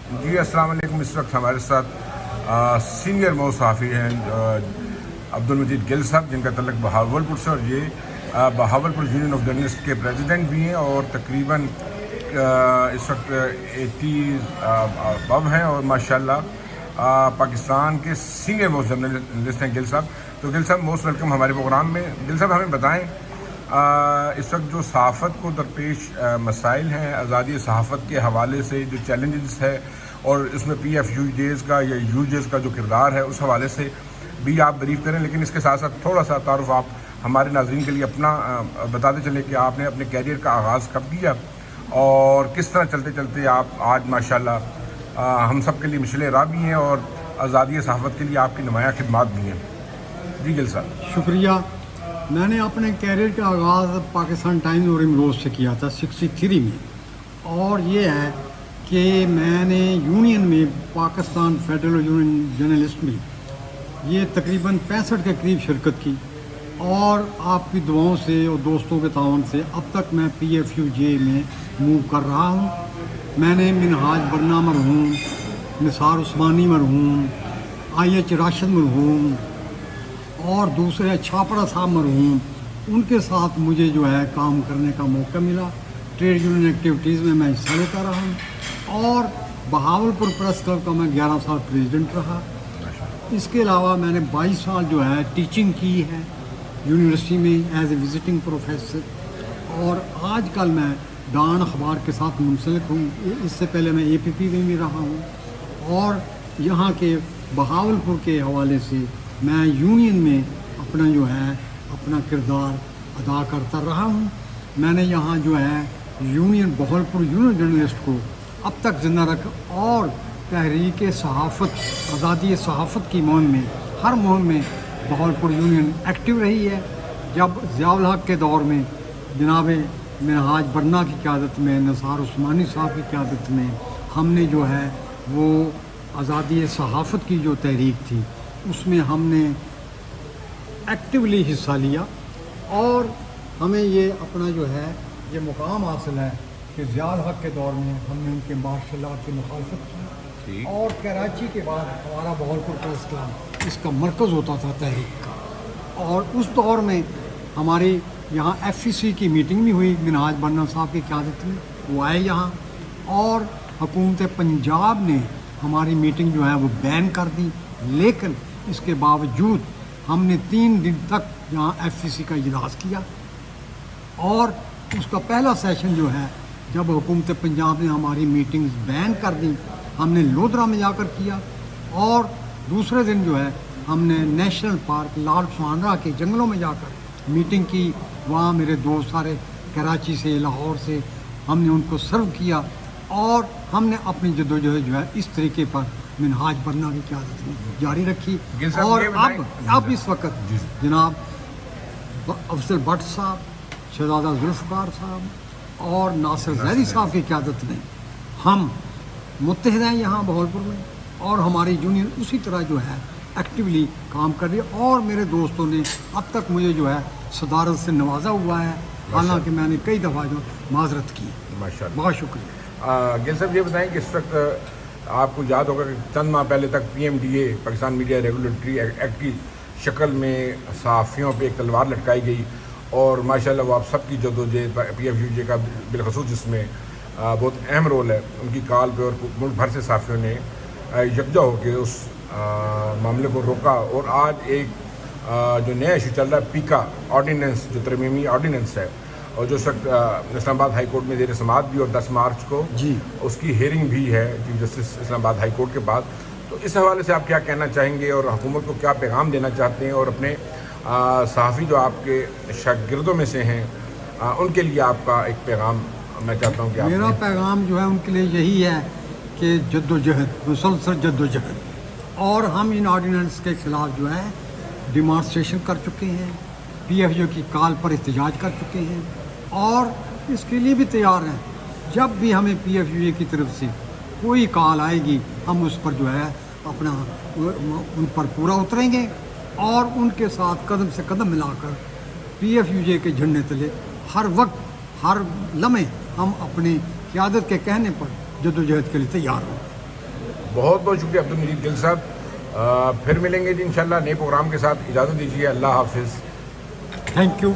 جی السلام علیکم. اس وقت ہمارے ساتھ سینئر مؤ صحافی ہیں عبدالمجید گل صاحب، جن کا تعلق بہاولپور سے، اور یہ بہاولپور یونین آف جرنلسٹ کے پریزیڈنٹ بھی ہیں اور تقریباً اس وقت 80 ابو ہیں اور ماشاءاللہ پاکستان کے سینئر موسٹ جرنلسٹ ہیں گل صاحب. تو گل صاحب موسٹ ویلکم ہمارے پروگرام میں. گل صاحب ہمیں بتائیں اس وقت جو صحافت کو درپیش مسائل ہیں آزادی صحافت کے حوالے سے، جو چیلنجز ہے، اور اس میں پی ایف یو جیز کا یا یو جیز کا جو کردار ہے اس حوالے سے بھی آپ بریف کریں. لیکن اس کے ساتھ ساتھ تھوڑا سا تعارف آپ ہمارے ناظرین کے لیے اپنا بتاتے چلیں کہ آپ نے اپنے کیریئر کا آغاز کب کیا اور کس طرح چلتے چلتے آپ آج ماشاءاللہ ہم سب کے لیے مشعل راہ بھی ہیں اور آزادی صحافت کے لیے آپ کی نمایاں خدمات بھی ہیں. جی گل صاحب. شکریہ. میں نے اپنے کیریئر کا آغاز پاکستان ٹائمز اور امروز سے کیا تھا 63 میں، اور یہ ہے کہ میں نے یونین میں پاکستان فیڈرل یونین جرنلسٹ میں یہ تقریباً 65 کے قریب شرکت کی، اور آپ کی دعاؤں سے اور دوستوں کے تعاون سے اب تک میں پی ایف یو جے میں موو کر رہا ہوں. میں نے منہاج برنا مرحوم، نثار عثمانی مرحوم، آئی ایچ راشد مرحوم اور دوسرے چھاپڑا صاحب مرحوم، ان کے ساتھ مجھے جو ہے کام کرنے کا موقع ملا. ٹریڈ یونین ایکٹیویٹیز میں حصہ لیتا رہا ہوں، اور بہاولپور پریس کلب کا میں 11 سال پریزیڈنٹ رہا. اس کے علاوہ میں نے 22 سال جو ہے ٹیچنگ کی ہے یونیورسٹی میں ایز اے وزٹنگ پروفیسر، اور آج کل میں ڈان اخبار کے ساتھ منسلک ہوں. اس سے پہلے میں اے پی پی میں بھی رہا ہوں، اور یہاں کے بہاولپور کے حوالے سے میں یونین میں اپنا جو ہے اپنا کردار ادا کرتا رہا ہوں. میں نے یہاں جو ہے یونین بہاولپور یونین جرنلسٹ کو اب تک زندہ رکھا، اور تحریک صحافت، آزادی صحافت کی مہم میں، ہر مہم میں بہاولپور یونین ایکٹیو رہی ہے. جب ضیاء الحق کے دور میں جناب منہاج برنا کی قیادت میں، نثار عثمانی صاحب کی قیادت میں ہم نے جو ہے وہ آزادی صحافت کی جو تحریک تھی اس میں ہم نے ایکٹیولی حصہ لیا، اور ہمیں یہ اپنا جو ہے یہ مقام حاصل ہے کہ ضیاء الحق کے دور میں ہم نے ان کے مارشل آرٹ کی مخالفت کی، اور کراچی کے بعد ہمارا بہاولپور پریس کلب اس کا مرکز ہوتا تھا تحریک کا. اور اس دور میں ہماری یہاں ایف ای سی کی میٹنگ بھی ہوئی منہاج برنا صاحب کی قیادت میں، وہ آئے یہاں، اور حکومت پنجاب نے ہماری میٹنگ جو ہے وہ بین کر دی. لیکن اس کے باوجود ہم نے 3 دن تک یہاں ایف ای سی کا اجلاس کیا، اور اس کا پہلا سیشن جو ہے جب حکومت پنجاب نے ہماری میٹنگز بین کر دی ہم نے لودھرا میں جا کر کیا، اور دوسرے دن جو ہے ہم نے نیشنل پارک لال سوانرا کے جنگلوں میں جا کر میٹنگ کی. وہاں میرے دوست سارے کراچی سے، لاہور سے، ہم نے ان کو سرو کیا، اور ہم نے اپنی جدوجہد جو ہے اس طریقے پر منہاج برنا کی قیادت میں جاری رکھی. اور اب اس وقت جناب افضل بٹ صاحب، شہزادہ ذوالفقار صاحب اور ناصر زیدی صاحب کی قیادت میں ہم متحد ہیں یہاں بہاولپور میں، اور ہماری یونین اسی طرح جو ہے ایکٹیولی کام کر رہی ہے. اور میرے دوستوں نے اب تک مجھے جو ہے صدارت سے نوازا ہوا ہے، حالانکہ میں نے کئی دفعہ جو معذرت کی. بہت شکریہ. گل صاحب یہ بتائیں کہ اس وقت آپ کو یاد ہوگا کہ چند ماہ پہلے تک P M D A Pakistan media regulatory act کی شکل میں صحافیوں پہ ایک تلوار لٹکائی گئی، اور ماشاءاللہ وہ آپ سب کی جدوجہد پی ایف یو جے کا بالخصوص جس میں بہت اہم رول ہے ان کی کال پہ، اور ملک بھر سے صحافیوں نے یکجا ہو کے اس معاملے کو روکا. اور آج ایک جو نیا ایشو چل رہا ہے پیکا آرڈیننس، جو ترمیمی آرڈیننس ہے، اور جو اس وقت اسلام آباد ہائی کورٹ میں زیر سماعت بھی، اور 10 مارچ کو اس کی ہیئرنگ بھی ہے چیف جسٹس اسلام آباد ہائی کورٹ کے بعد. تو اس حوالے سے آپ کیا کہنا چاہیں گے، اور حکومت کو کیا پیغام دینا چاہتے ہیں، اور اپنے صحافی جو آپ کے شاگردوں میں سے ہیں ان کے لیے آپ کا ایک پیغام میں چاہتا ہوں کہ میرا پیغام جو ہے ان کے لیے یہی ہے کہ جد و جہد، مسلسل جد و جہد، اور ہم ان آرڈیننس کے خلاف جو ہے ڈیمانسٹریشن کر چکے ہیں، پی ایف یو کی کال پر احتجاج کر چکے ہیں، اور اس کے لیے بھی تیار ہیں. جب بھی ہمیں پی ایف یو کی طرف سے کوئی کال آئے گی ہم اس پر جو ہے اپنا ان پر پورا اتریں گے، اور ان کے ساتھ قدم سے قدم ملا کر پی ایف یو جے کے جھنڈے تلے ہر وقت ہر لمحے ہم اپنی قیادت کے کہنے پر جدوجہد کے لیے تیار ہوں. بہت بہت شکریہ عبد المجید گل صاحب. پھر ملیں گے جی انشاءاللہ نئے پروگرام کے ساتھ. اجازت دیجیے. اللہ حافظ. Thank you.